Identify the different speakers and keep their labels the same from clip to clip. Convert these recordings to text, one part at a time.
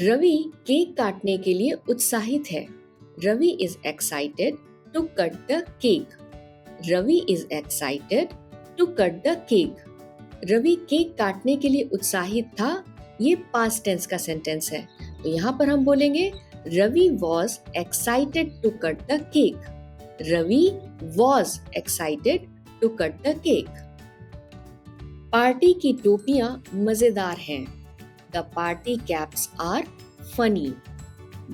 Speaker 1: Ravi cake काटने के लिए उत्साहित है। Ravi is excited to cut the cake. Ravi is excited to cut the cake. Ravi cake काटने के लिए उत्साहित था। ये पास्ट टेंस का सेंटेंस है, तो यहाँ पर हम बोलेंगे Ravi was excited to cut the cake. Ravi was excited to cut the cake. Party की टोपियां मजेदार हैं। The party caps are funny.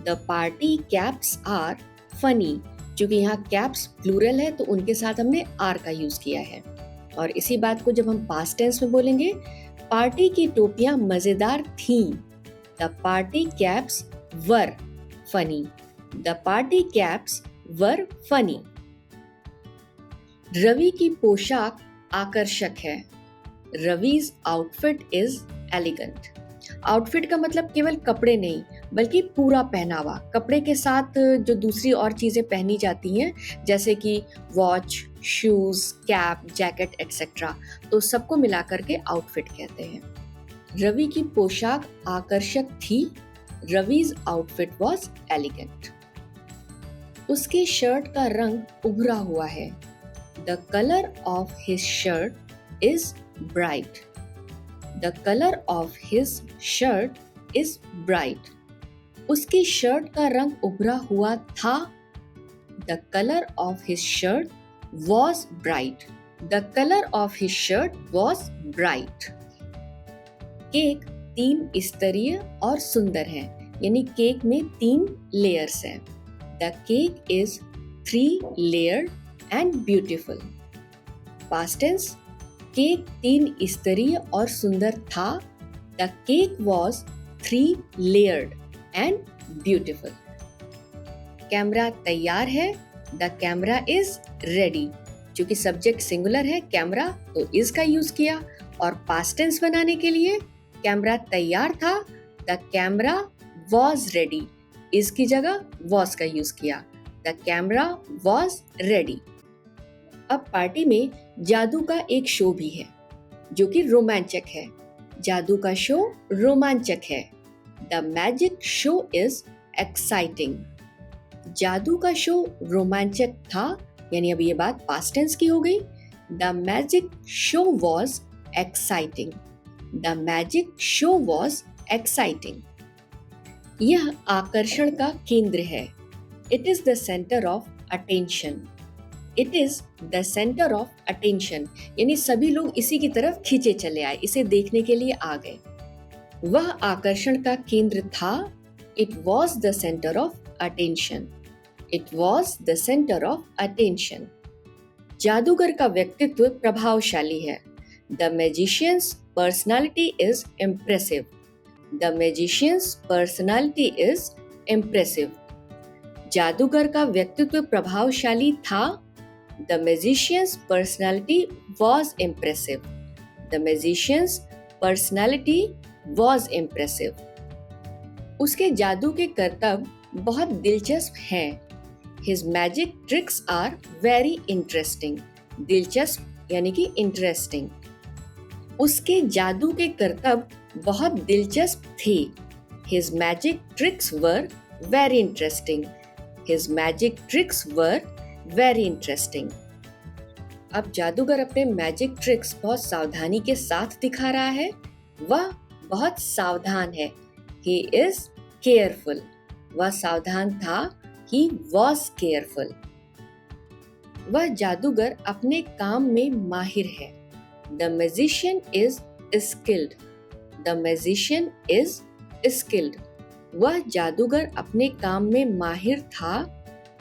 Speaker 1: The party caps are funny. क्योंकि यहाँ कैप्स प्लूरल है तो उनके साथ हमने आर का यूज किया है। और इसी बात को जब हम पास्ट टेंस में बोलेंगे, पार्टी की टोपियां मजेदार थीं। The party caps were funny. The party caps were funny. Ravi की पोशाक आकर्षक है। रवि's outfit is elegant. आउटफिट का मतलब केवल कपड़े नहीं, बल्कि पूरा पहनावा। कपड़े के साथ जो दूसरी और चीजें पहनी जाती हैं, जैसे कि watch, shoes, cap, jacket etcetera, तो सबको मिलाकर के आउटफिट कहते हैं। रवि की पोशाक आकर्षक थी। रवि's outfit was elegant. उसके शर्ट का रंग उभरा हुआ है। The color of his shirt is bright. The color of his shirt is bright. उसकी शर्ट का रंग उभरा हुआ था। The color of his shirt was bright. The color of his shirt was bright. Cake 3 स्तरीय और सुंदर है, यानी केक में 3 लेयर्स हैं। The cake is 3 layered and beautiful. Past tense, cake 3 स्तरीय और सुंदर था। The cake was 3 layered and beautiful. Camera तैयार है। The camera is ready. क्योंकि सब्जेक्ट सिंगुलर है कैमरा, तो इज का यूज किया। और पास्ट टेंस बनाने के लिए कैमरा तैयार था। The camera was ready. Is की जगह वॉज का यूज किया। The camera was ready. अब पार्टी में जादू का एक शो भी है, जो कि रोमांचक है। जादू का शो रोमांचक है। The magic show is exciting. जादू का शो रोमांचक था, यानी अब ये बात पास्ट टेंस की हो गई। The magic show was exciting. The magic show was exciting. यह आकर्षण का केंद्र है। It is the centre of attention. It is the centre of attention, यानी सभी लोग इसी की तरफ खींचे चले आए, इसे देखने के लिए आ गए। वह आकर्षण का केंद्र था। It was the centre of attention. It was the centre of attention. जादूगर का व्यक्तित्व प्रभावशाली है। The magicians personality is impressive. The magicians personality is impressive. जादूगर का व्यक्तित्व प्रभावशाली था। The magician's personality was impressive. The magician's personality was impressive. उसके जादू के करतब बहुत दिलचस्प हैं। His magic tricks are very interesting. दिलचस्प यानी कि interesting. उसके जादू के करतब बहुत दिलचस्प थे। His magic tricks were very interesting. His magic tricks were very interesting. अब जादूगर अपने मैजिक ट्रिक्स बहुत सावधानी के साथ दिखा रहा है। वह बहुत सावधान है। He is careful. वह सावधान था। He was careful. वह जादूगर अपने काम में माहिर है। The magician is skilled. The magician is skilled. वह जादूगर अपने काम में माहिर था।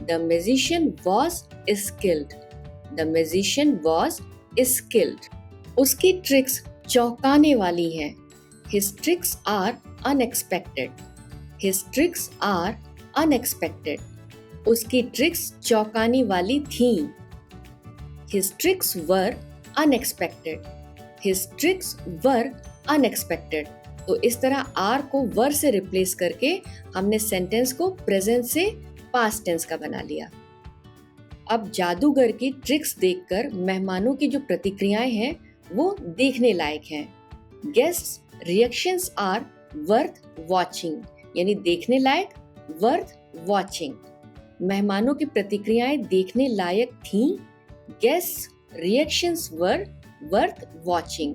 Speaker 1: The magician was skilled. The magician was skilled. उसकी ट्रिक्स चौंकाने वाली हैं। His tricks are unexpected. His tricks are unexpected. उसकी ट्रिक्स चौंकाने वाली थीं। His tricks were unexpected. His tricks were unexpected. तो इस तरह आर को वर से रिप्लेस करके हमने सेंटेंस को प्रेजेंट से पास्ट टेंस का बना लिया। अब जादूगर की ट्रिक्स देखकर मेहमानों की जो प्रतिक्रियाएं हैं वो देखने लायक हैं। Guests reactions are worth watching, यानी देखने लायक, वर्थ वॉचिंग। मेहमानों की प्रतिक्रियाएं देखने लायक थीं। गेस्ट्स रिएक्शंस वर वर्थ वॉचिंग।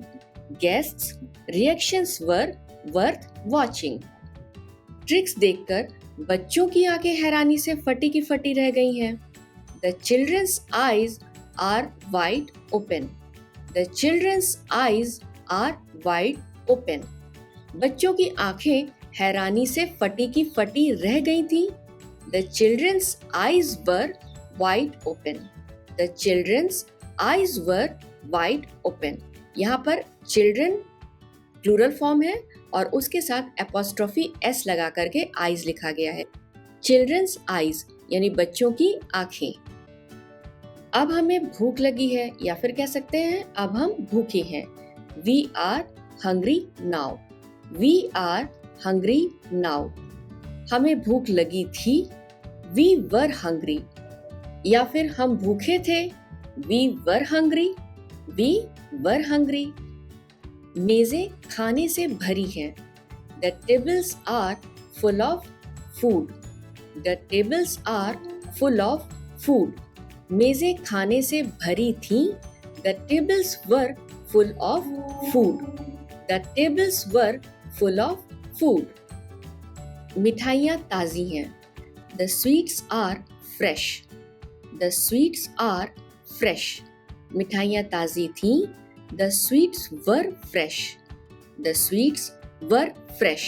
Speaker 1: गेस्ट्स रिएक्शंस वर वर्थ वॉचिंग। ट्रिक्स देखकर बच्चों की आंखें हैरानी से फटी की फटी रह गई हैं। The children's eyes are wide open. The children's eyes are wide open. बच्चों की आंखें हैरानी से फटी की फटी रह गई थी। The children's eyes were wide open. The children's eyes were wide open. यहाँ पर children प्लूरल फॉर्म है और उसके साथ एपोस्ट्रोफी s लगा करके eyes लिखा गया है। Children's eyes यानी बच्चों की आंखें। अब हमें भूख लगी है, या फिर कह सकते हैं अब हम भूखे हैं। We are hungry now. We are hungry now. हमें भूख लगी थी। We were hungry. या फिर हम भूखे थे। We were hungry. We were hungry. मेजें खाने से भरी हैं। The tables are full of food. The tables are full of food. मेजें खाने से भरी थीं। The tables were full of food. The tables were full of food. मिठाइयाँ ताज़ी हैं। The sweets are fresh. The sweets are fresh. मिठाइयाँ ताज़ी थीं। The sweets were fresh. The sweets were fresh.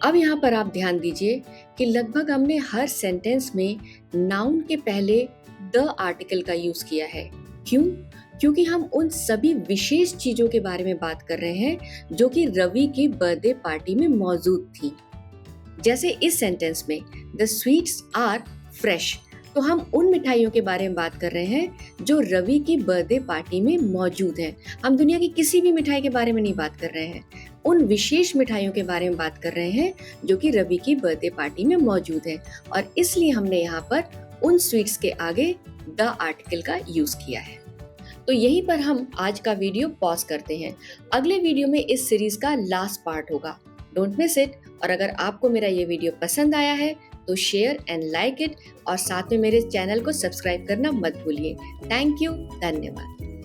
Speaker 1: अब यहाँ पर आप ध्यान दीजिए कि लगभग हमने हर सेंटेंस में नाउन के पहले द आर्टिकल का यूज किया है। क्यों? क्योंकि हम उन सभी विशेष चीजों के बारे में बात कर रहे हैं जो कि रवि की बर्थडे पार्टी में मौजूद थी। जैसे इस सेंटेंस में द स्वीट्स आर फ्रेश, तो हम उन मिठाइयों के बारे में बात कर रहे हैं जो रवि की बर्थडे पार्टी में मौजूद हैं। हम दुनिया की किसी भी मिठाई के बारे में नहीं बात कर रहे हैं, उन विशेष मिठाइयों के बारे में बात कर रहे हैं जो कि रवि की बर्थडे पार्टी में मौजूद है, और इसलिए हमने यहाँ पर उन स्वीट्स के आगे द आर्टिकल का यूज किया है। तो यहीं पर हम आज का वीडियो पॉज करते हैं। अगले वीडियो में इस सीरीज का लास्ट पार्ट होगा। Don't miss it. और अगर आपको मेरा ये वीडियो पसंद आया है तो शेयर एंड लाइक इट, और साथ में मेरे चैनल को सब्सक्राइब करना मत भूलिए। थैंक यू, धन्यवाद।